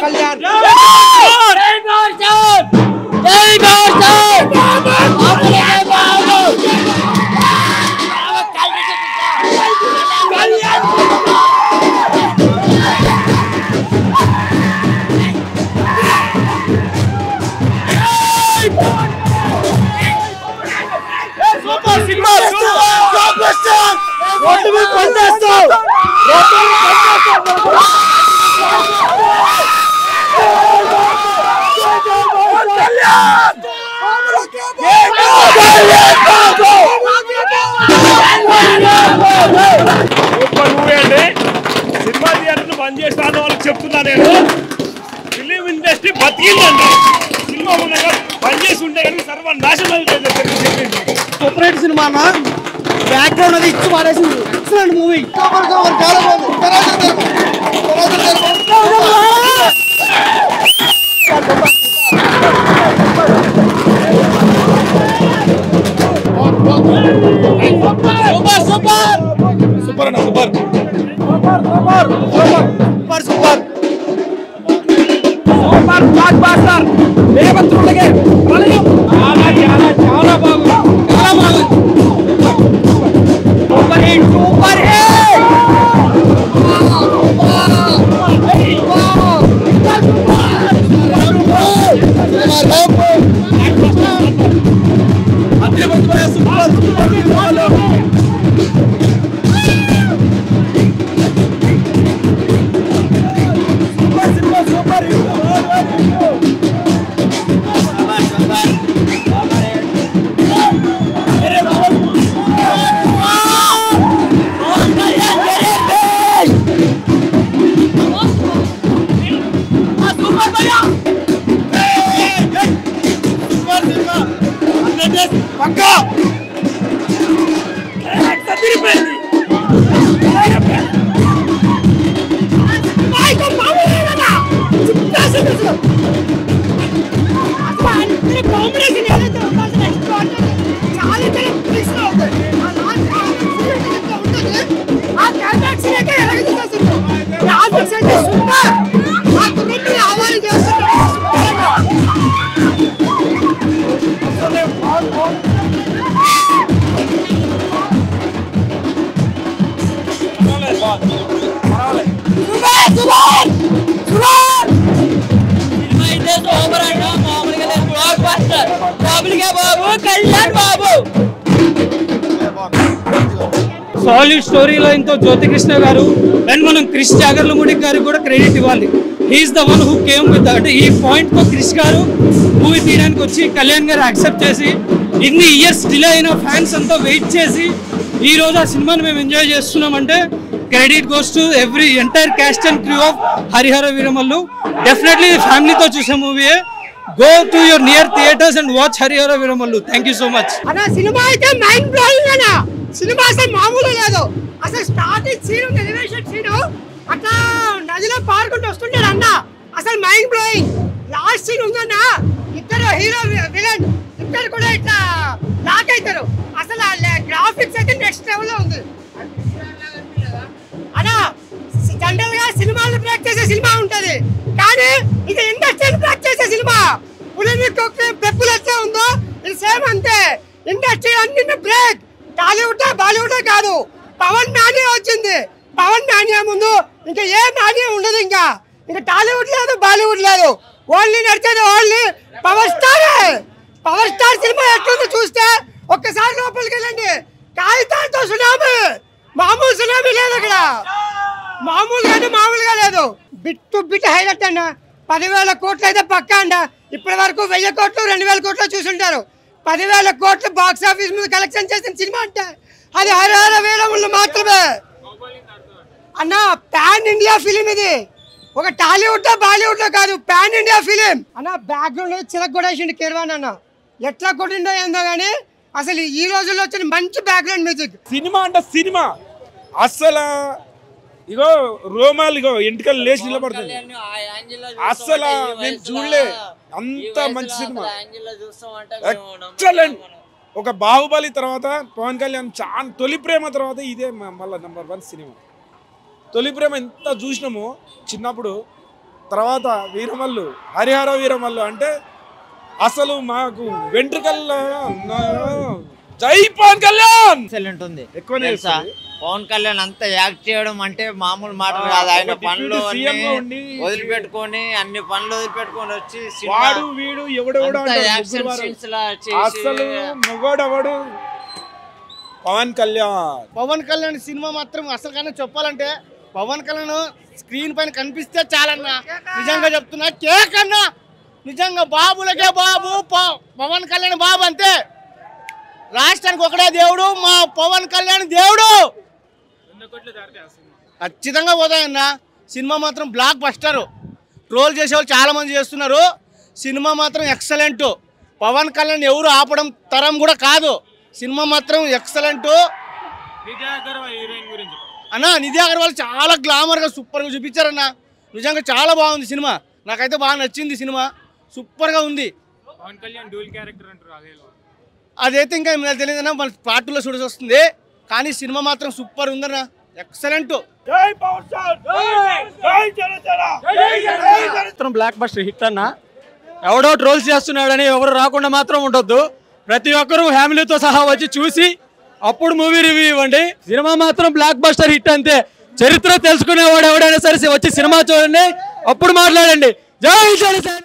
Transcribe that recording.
Kalyan. Cinema థియేటర్లు బంద్ చేస్తాను వాళ్ళకి చెప్తున్నా నేను. Film industry బతికిందండి. సినిమా ఉండగా బంద్ చేసి ఉంటే కానీ సర్వనాశనం అయిపోయింది. సూపర్ హిట్ సినిమా అన్న. బ్యాక్గ్రౌండ్ అది ఇచ్చి పారేసింది. Excellent movie. చాలా బాగుంది. సూపర్ అన్న సూపర్. బ్లాక్ బాస్టర్ దేవతృలకే ప్రళయం. చాలా బాగుంది. Super hit super hit. Solid story line తో జ్యోతికృష్ణ గారు అండ్ మనం క్రిష్ జాగర్లమూడి గారికి కూడా క్రెడిట్ ఇవ్వాలి. He is the one who came with అంటే ఈ పాయింట్ తో క్రిష్ గారు మూవీ తీయడానికి వచ్చి కళ్యాణ్ గారు యాక్సెప్ట్ చేసి ఇన్ని ఇయర్స్ డిలే అయిన ఫ్యాన్స్ అంతా వెయిట్ చేసి ఈ రోజు ఆ సినిమాని మేము ఎంజాయ్ చేస్తున్నామంటే credit goes to every entire caste and crew of Harihara Veeramallu. Definitely ఫ్యామిలీతో చూసే మూవీయే. Go to your near theaters and watch Harihara Viramallu. Thank you so much. అన్న సినిమా అయితే మైండ్ బ్లోయింగ్ అన్న. సినిమా అసలు మామూలు లేదు. అసలు స్టార్టింగ్ సీన్ ఎలివేషన్ సీన్ అట్లా నదిలో పారుకుంటూ వస్తుంటారు అన్న. అసలు మైండ్ బ్లోయింగ్. లాస్ట్ సీన్ ఉందన్న, ఇద్దరు హీరో విలన్ ఇద్దరు కూడా ఇట్లా లాక్ అవుతారు. అసలు గ్రాఫిక్స్ అయితే నెక్స్ట్ లెవెల్ లో ఉంది అన్న. జనరల్ గా సినిమాలు బ్రేక్ చేసే సినిమా ఉంటది, కానీ ఇది ఇండస్ట్రీని బ్రేక్ చేసే సినిమా. పులిని తొక్కి పెప్పులు ఎట్లా ఉందో ఇది సేమ్ అంతే. ఇండస్ట్రీ అన్ని బ్రేక్. టాలీవుడ్ బాలీవుడ్ కాదు, పవన్ మ్యానియా వచ్చింది. పవన్ మ్యానియా ముందు ఇంకా ఏ మ్యానియా ఉండదు. ఇంకా టాలీవుడ్ లేదు, బాలీవుడ్ లేదు. ఓన్లీ నడిచేది ఓన్లీ పవర్ స్టారే. పవర్ స్టార్ సినిమా ఎట్లుందో చూస్తే ఒక్కసారి లోపలికి వెళ్ళండి. కాగితాలతో సునామీ, మామూలు సునామీ లేదు అక్కడ. మామూలుగా లేదు. బిట్ టు బిట్ హైలైట్ అన్న. 10,000 కోట్లు అయితే పక్కా అండ. ఇప్పటి వరకు 1000 కోట్లు 2000 కోట్లు చూసుంటారు. 10,000 కోట్లు బాక్స్ ఆఫీస్ మీద కలెక్షన్ చేసిన సినిమా అంటే అది హరిహర వీరమల్లు మాత్రమే అన్న. పాన్ ఇండియా ఫిలిం ఇది. ఒక టాలీవుడ్ బాలీవుడ్ కాదు, పాన్ ఇండియా ఫిలిం అన్న. బ్యాక్గ్రౌండ్ చిలక కొట్టేసిండు కిర్వాన్ అన్న. ఎట్లా కొట్టిండో ఏందో కానీ అసలు ఈ రోజుల్లో వచ్చిన మంచి బ్యాక్గ్రౌండ్ మ్యూజిక్. సినిమా అంటే సినిమా అసలు ఇగో రోమాలు ఇగో ఎంటికలు లేచి నిలబడుతుంది. అసలు మేము చూడలే అంత మంచి సినిమా. ఎక్సలెంట్. ఒక బాహుబలి తర్వాత పవన్ కళ్యాణ్ చాలా తొలి ప్రేమ తర్వాత ఇదే మళ్ళీ నంబర్ 1 సినిమా. తొలి ప్రేమ ఎంత చూసినామో చిన్నప్పుడు, తర్వాత వీరమల్లు, హరిహర వీరమల్లు అంటే అసలు మాకు వెంట్రుకల్లో జై పవన్ కళ్యాణ్ ఎక్సలెంట్ ఉంది. ఎక్కువనే తెలుసా? పవన్ కళ్యాణ్ అంత యాక్ట్ చేయడం అంటే మామూలు మాట కాదు. ఆయన పనులు వదిలిపెట్టుకొని అన్ని పనులు వదిలిపెట్టుకొని వచ్చి వాడు వీడు ఎవడెవడు యాక్షన్ సీన్స్ లా అసలు మొగోడెవడు పవన్ కళ్యాణ్ సినిమా మాత్రం అసలు కానీ చెప్పాలంటే పవన్ కళ్యాణ్ స్క్రీన్ పైన కనిపిస్తే చాలన్నా, నిజంగా చెప్తున్నా. కేక్ అన్నా నిజంగా బాబులకే బాబు, పవన్ కళ్యాణ్ బాబు అంతే. రాష్ట్రానికి ఒకటే దేవుడు, మా పవన్ కళ్యాణ్ దేవుడు. ఖచ్చితంగా పోతాయన్నా. సినిమా మాత్రం బ్లాక్ బస్టర్. ట్రోల్ చేసేవాళ్ళు చాలా మంది చేస్తున్నారు. సినిమా మాత్రం ఎక్సలెంట్. పవన్ కళ్యాణ్ ఎవరు ఆపడం తరం కూడా కాదు. సినిమా మాత్రం ఎక్సలెంట్ అన్నా. నిధి అగర్వాల్ చాలా గ్లామర్గా సూపర్గా చూపించారన్నా. నిజంగా చాలా బాగుంది సినిమా. నాకైతే బాగా నచ్చింది సినిమా, సూపర్గా ఉంది. పవన్ కళ్యాణ్ డ్యూల్ క్యారెక్టర్ అంటారు అదైతే ఇంకా నాకు తెలియదన్నా, మన పార్ట్ 2లో చూడాల్సి వస్తుంది. కానీ సినిమా మాత్రం సూపర్ ఉందన్నా, ఎక్సలెంట్. బ్లాక్ బస్టర్ హిట్ అన్న. ఎవడో ట్రోల్స్ చేస్తున్నాడని ఎవరు రాకుండా మాత్రం ఉండొద్దు. ప్రతి ఒక్కరూ ఫ్యామిలీతో సహా వచ్చి చూసి అప్పుడు మూవీ రివ్యూ ఇవ్వండి. సినిమా మాత్రం బ్లాక్ బస్టర్ హిట్ అంతే. చరిత్ర తెలుసుకునేవాడు ఎవడైనా సరే వచ్చి సినిమా చూడండి, అప్పుడు మాట్లాడండి. జై జనసేన.